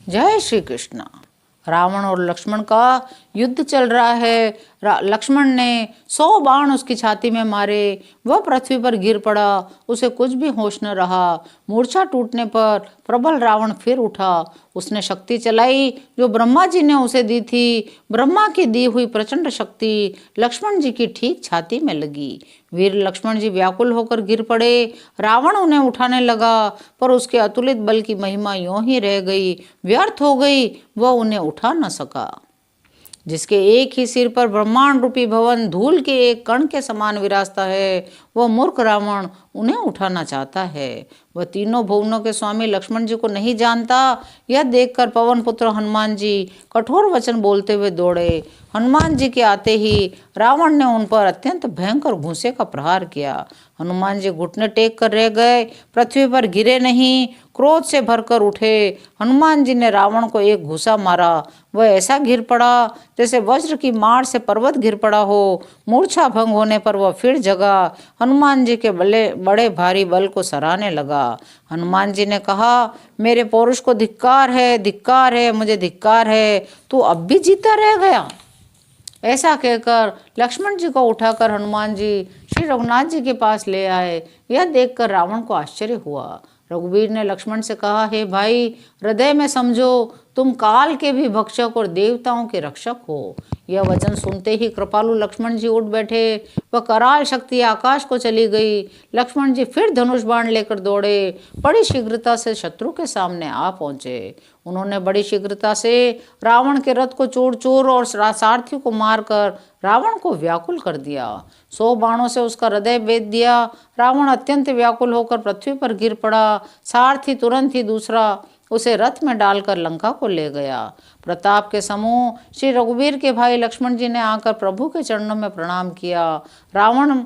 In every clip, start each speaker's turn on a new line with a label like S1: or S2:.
S1: जय श्री कृष्ण। रावण और लक्ष्मण का युद्ध चल रहा है। लक्ष्मण ने 100 बाण उसकी छाती में मारे, वह पृथ्वी पर गिर पड़ा, उसे कुछ भी होश न रहा। मूर्छा टूटने पर प्रबल रावण फिर उठा। उसने शक्ति चलाई जो ब्रह्मा जी ने उसे दी थी। ब्रह्मा की दी हुई प्रचंड शक्ति लक्ष्मण जी की ठीक छाती में लगी। वीर लक्ष्मण जी व्याकुल होकर गिर पड़े। रावण उन्हें उठाने लगा, पर उसके अतुलित बल की महिमा यों ही रह गई, व्यर्थ हो गई, वह उन्हें उठा न सका। जिसके एक ही सिर पर ब्रह्मांड रूपी भवन धूल के एक कण के समान विराजता है, वह मूर्ख रावण उन्हें उठाना चाहता है। वह तीनों भुवनों के स्वामी लक्ष्मण जी को नहीं जानता। यह देखकर पवन पुत्र हनुमान जी कठोर वचन बोलते हुए दौड़े। हनुमान जी के आते ही रावण ने उन पर अत्यंत भयंकर घूंसे का प्रहार किया। हनुमान जी घुटने टेक कर रह गए, पृथ्वी पर गिरे नहीं, क्रोध से भरकर उठे। हनुमान जी ने रावण को एक घूसा मारा। वह ऐसा गिर पड़ा जैसे वज्र की मार से पर्वत गिर पड़ा हो। मूर्छा भंग होने पर वह फिर जगा। हनुमान जी के बड़े भारी बल को सराहने लगा। हनुमान जी ने कहा, मेरे पौरुष को धिक्कार है, धिक्कार है, मुझे धिक्कार है, तू अब भी जीता रह गया। ऐसा कहकर लक्ष्मण जी को उठाकर हनुमान जी श्री रघुनाथ जी के पास ले आए। यह देखकर रावण को आश्चर्य हुआ। रघुवीर ने लक्ष्मण से कहा, हे भाई, हृदय में समझो, तुम काल के भी भक्षक और देवताओं के रक्षक हो। यह वचन सुनते ही कृपालु लक्ष्मण जी उठ बैठे। वह कराल शक्ति आकाश को चली गई। लक्ष्मण जी फिर धनुष बाण लेकर दौड़े, बड़ी शीघ्रता से शत्रु के सामने आ पहुंचे। उन्होंने बड़ी शीघ्रता से रावण के रथ को चूर चूर और सारथी को मारकर रावण को व्याकुल कर दिया। 100 बाणों से उसका हृदय भेद दिया। रावण अत्यंत व्याकुल होकर पृथ्वी पर गिर पड़ा। सारथी तुरंत ही दूसरा उसे रथ में डालकर लंका को ले गया। प्रताप के समूह श्री रघुवीर के भाई लक्ष्मण जी ने आकर प्रभु के चरणों में प्रणाम किया। रावण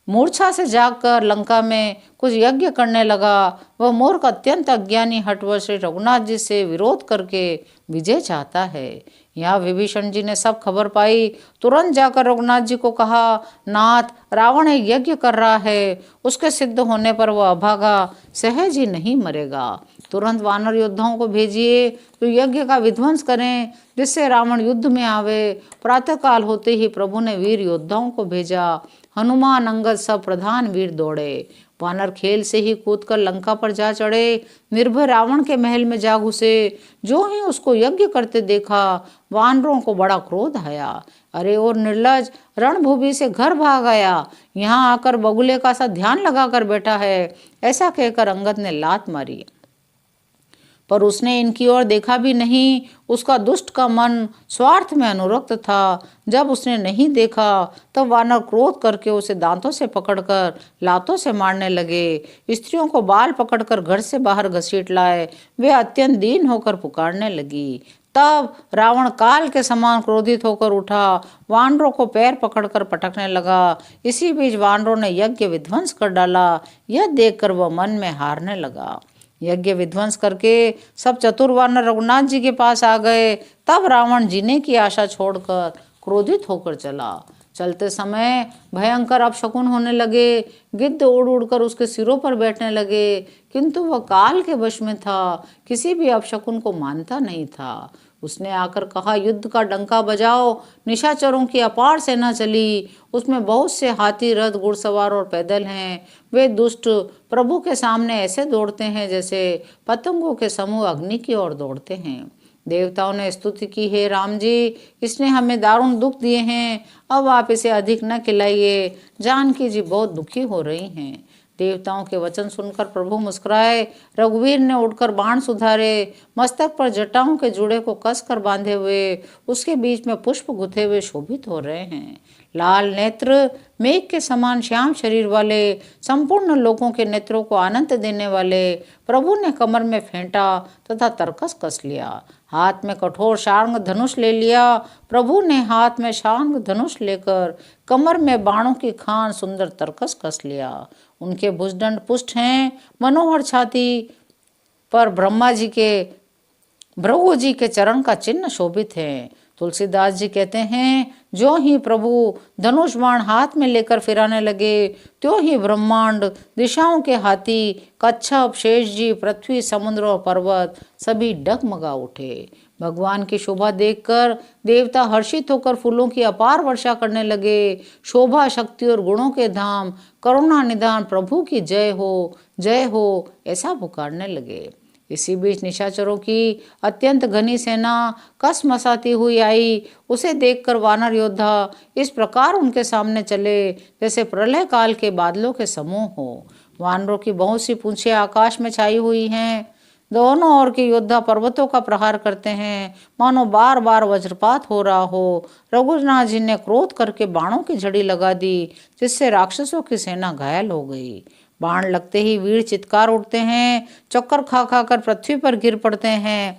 S1: मूर्छा से जागकर लंका में कुछ यज्ञ करने लगा। वह मूर्ख अत्यंत अज्ञानी हठवश श्री रघुनाथ जी से विरोध करके विजय चाहता है। यहाँ विभीषण जी ने सब खबर पाई। तुरंत जाकर रघुनाथ जी को कहा, नाथ, रावण एक यज्ञ कर रहा है, उसके सिद्ध होने पर वह अभागा सहज ही नहीं मरेगा। तुरंत वानर योद्धाओं को भेजिए जो यज्ञ का विध्वंस करें, जिससे रावण युद्ध में आवे। प्रातःकाल होते ही प्रभु ने वीर योद्धाओं को भेजा। हनुमान, अंगद सब प्रधान वीर दौड़े। वानर खेल से ही कूदकर लंका पर जा चढ़े। निर्भय रावण के महल में जा घुसे। जो ही उसको यज्ञ करते देखा, वानरों को बड़ा क्रोध आया। अरे और निर्लज, रणभूमि से घर भाग आया, यहाँ आकर बगुले का सा ध्यान लगाकर बैठा है। ऐसा कहकर अंगद ने लात मारी, पर उसने इनकी ओर देखा भी नहीं। उसका दुष्ट का मन स्वार्थ में अनुरक्त था। जब उसने नहीं देखा तब वानर क्रोध करके उसे दांतों से पकड़कर लातों से मारने लगे। स्त्रियों को बाल पकड़कर घर से बाहर घसीट लाए। वे अत्यंत दीन होकर पुकारने लगी। तब रावण काल के समान क्रोधित होकर उठा, वानरों को पैर पकड़कर पटकने लगा। इसी बीच वानरों ने यज्ञ विध्वंस कर डाला। यह देखकर वह मन में हारने लगा। यज्ञ विध्वंस करके सब चतुर वानर रघुनाथ जी के पास आ गए। तब रावण जीने की आशा छोड़कर क्रोधित होकर चला। चलते समय भयंकर अपशकुन होने लगे। गिद्ध उड़ उड़कर उसके सिरों पर बैठने लगे, किंतु वह काल के वश में था, किसी भी अपशकुन को मानता नहीं था। उसने आकर कहा, युद्ध का डंका बजाओ। निशाचरों की अपार सेना चली। उसमें बहुत से हाथी, रथ, घुड़सवार और पैदल हैं। वे दुष्ट प्रभु के सामने ऐसे दौड़ते हैं जैसे पतंगों के समूह अग्नि की ओर दौड़ते हैं। देवताओं ने स्तुति की, हे राम जी, इसने हमें दारुण दुख दिए हैं, अब आप इसे अधिक न खिलाइए। जानकी जी बहुत दुखी हो रही हैं। देवताओं के वचन सुनकर प्रभु मुस्कुराए। रघुवीर ने उठकर बाण सुधारे। मस्तक पर जटाओं के जुड़े को कसकर बांधे हुए उसके बीच में पुष्प गुथे हुए शोभित हो रहे हैं। लाल नेत्र, मेघ के समान श्याम शरीर वाले, संपूर्ण लोगों के नेत्रों को आनंद देने वाले प्रभु ने कमर में फेंटा तथा तरकस कस लिया। हाथ में कठोर शार्ंग धनुष ले लिया। प्रभु ने हाथ में शार्ंग धनुष लेकर कमर में बाणों की खान सुंदर तरकस कस लिया। उनके भुजदंड पुष्ट हैं। मनोहर छाती पर ब्रह्मा जी के भृगु जी के चरण का चिन्ह शोभित है। तुलसीदास जी कहते हैं, जो ही प्रभु धनुष बाण हाथ में लेकर फिराने लगे, त्यों ही ब्रह्मांड, दिशाओं के हाथी, कच्छप, शेष जी, पृथ्वी, समुद्र और पर्वत सभी डगमगा उठे। भगवान की शोभा देखकर देवता हर्षित होकर फूलों की अपार वर्षा करने लगे। शोभा, शक्ति और गुणों के धाम, करुणा निधान प्रभु की जय हो ऐसा पुकारने लगे। इसी बीच निशाचरों की अत्यंत घनी सेना कस मसाती हुई आई। उसे देखकर वानर योद्धा इस प्रकार उनके सामने चले जैसे प्रलय काल के बादलों के समूह हो। वानरों की बहुत सी पूंछें आकाश में छाई हुई हैं। दोनों ओर के योद्धा पर्वतों का प्रहार करते हैं, मानो बार बार वज्रपात हो रहा हो। रघुनाथ जी ने क्रोध करके बाणों की झड़ी लगा दी, जिससे राक्षसों की सेना घायल हो गई। बाण लगते ही वीर चित्कार उठते हैं, चक्कर खा खा कर पृथ्वी पर गिर पड़ते हैं।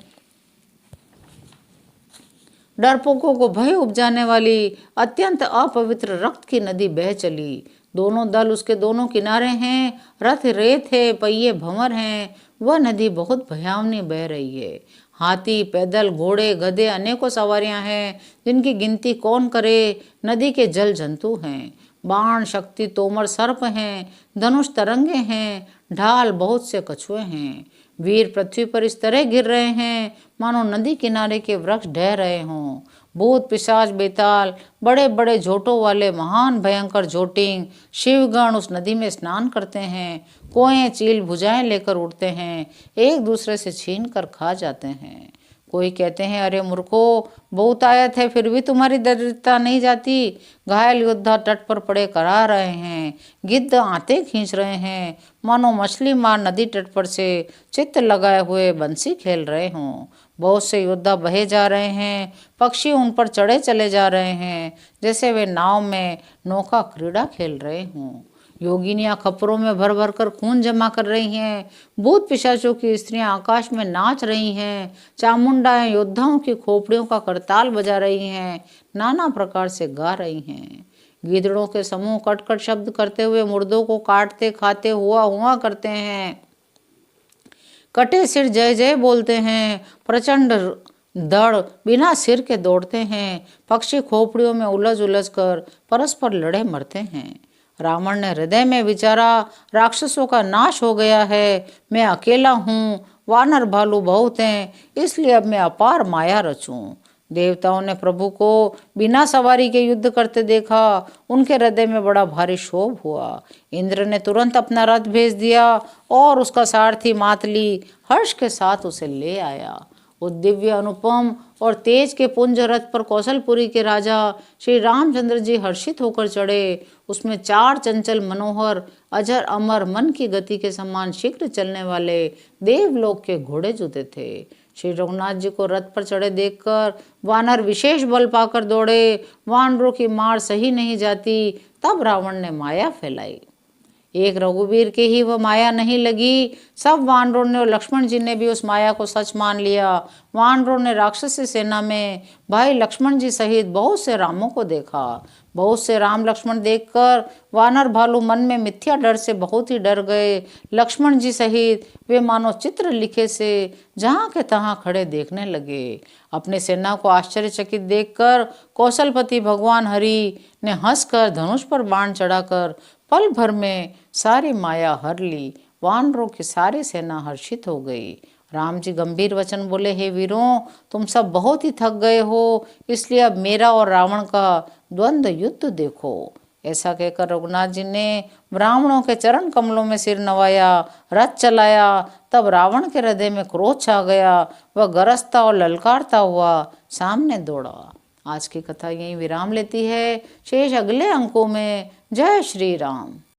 S1: डरपोकों को भय उपजाने वाली अत्यंत अपवित्र रक्त की नदी बह चली। दोनों दल उसके दोनों किनारे हैं, रथ रेत है, पहिए भंवर हैं। वह नदी बहुत भयावनी बह रही है। हाथी, पैदल, घोड़े, गधे, अनेकों सवारियां हैं, जिनकी गिनती कौन करे। नदी के जल जंतु हैं, बाण, शक्ति, तोमर, सर्प हैं, धनुष, तरंगे हैं, ढाल, बहुत से कछुए हैं। वीर पृथ्वी पर इस तरह गिर रहे हैं मानो नदी किनारे के वृक्ष ढह रहे हों। भूत, पिशाच, बेताल, बड़े बड़े झोटों वाले महान भयंकर झोटिंग, शिवगण उस नदी में स्नान करते हैं। कोएं, चील, भुजाएं लेकर उड़ते हैं, एक दूसरे से छीन कर खा जाते हैं। कोई कहते हैं, अरे मूर्खो, बहुतायत है फिर भी तुम्हारी दरिद्रता नहीं जाती। घायल योद्धा तट पर पड़े करा रहे हैं, गिद्ध आते खींच रहे हैं, मानो मछली मार नदी तट पर से चित्त लगाए हुए बंसी खेल रहे हों। बहुत से योद्धा बहे जा रहे हैं, पक्षी उन पर चढ़े चले जा रहे हैं, जैसे वे नाव में नौका क्रीड़ा खेल रहे हों। योगिनियां खपरों में भर भर कर खून जमा कर रही हैं। भूत पिशाचों की स्त्रियां आकाश में नाच रही हैं। चामुंडाएं योद्धाओं की खोपड़ियों का करताल बजा रही हैं, नाना प्रकार से गा रही हैं। गीदड़ों के समूह कट शब्द करते हुए मुर्दों को काटते खाते हुआ करते हैं। कटे सिर जय जय बोलते हैं। प्रचंड दड़ बिना सिर के दौड़ते हैं। पक्षी खोपड़ियों में उलझ कर परस्पर लड़े मरते हैं। रावण ने हृदय में विचारा, राक्षसों का नाश हो गया है, मैं अकेला हूँ, वानर भालू बहुत हैं, इसलिए अब मैं अपार माया रचूं। देवताओं ने प्रभु को बिना सवारी के युद्ध करते देखा। उनके हृदय में बड़ा भारी क्षोभ हुआ। इंद्र ने तुरंत अपना रथ भेज दिया और उसका सारथी मातली हर्ष के साथ उसे ले आया। उस दिव्य, अनुपम और तेज के पुंज रथ पर कौशलपुरी के राजा श्री रामचंद्र जी हर्षित होकर चढ़े। उसमें 4 चंचल, मनोहर, अजर, अमर, मन की गति के समान शीघ्र चलने वाले देवलोक के घोड़े जुते थे। श्री रघुनाथ जी को रथ पर चढ़े देखकर वानर विशेष बल पाकर दौड़े। वानरों की मार सही नहीं जाती। तब रावण ने माया फैलाई। एक रघुवीर के ही वह माया नहीं लगी। सब वानरों ने और लक्ष्मण जी ने भी उस माया को सच मान लिया। वानरों ने राक्षसी सेना में भाई लक्ष्मण जी सहित बहुत से रामों को देखा। बहुत से राम लक्ष्मण देखकर वानर भालू मन में मिथ्या डर से बहुत ही डर गए। लक्ष्मण जी सहित वे मानो चित्र लिखे से जहाँ के तहाँ खड़े देखने लगे। अपने सेना को आश्चर्यचकित देखकर कौशलपति भगवान हरि ने हंसकर धनुष पर बाण चढ़ाकर पल भर में सारी माया हर ली। वानरों की सारी सेना हर्षित हो गई। राम जी गंभीर वचन बोले, हे वीरों, तुम सब बहुत ही थक गए हो, इसलिए अब मेरा और रावण का द्वंद्व युद्ध देखो। ऐसा कहकर रघुनाथ जी ने ब्राह्मणों के चरण कमलों में सिर नवाया, रथ चलाया। तब रावण के हृदय में क्रोध छा गया। वह गरजता और ललकारता हुआ सामने दौड़ा। आज की कथा यहीं विराम लेती है। शेष अगले अंकों में। जय श्री राम।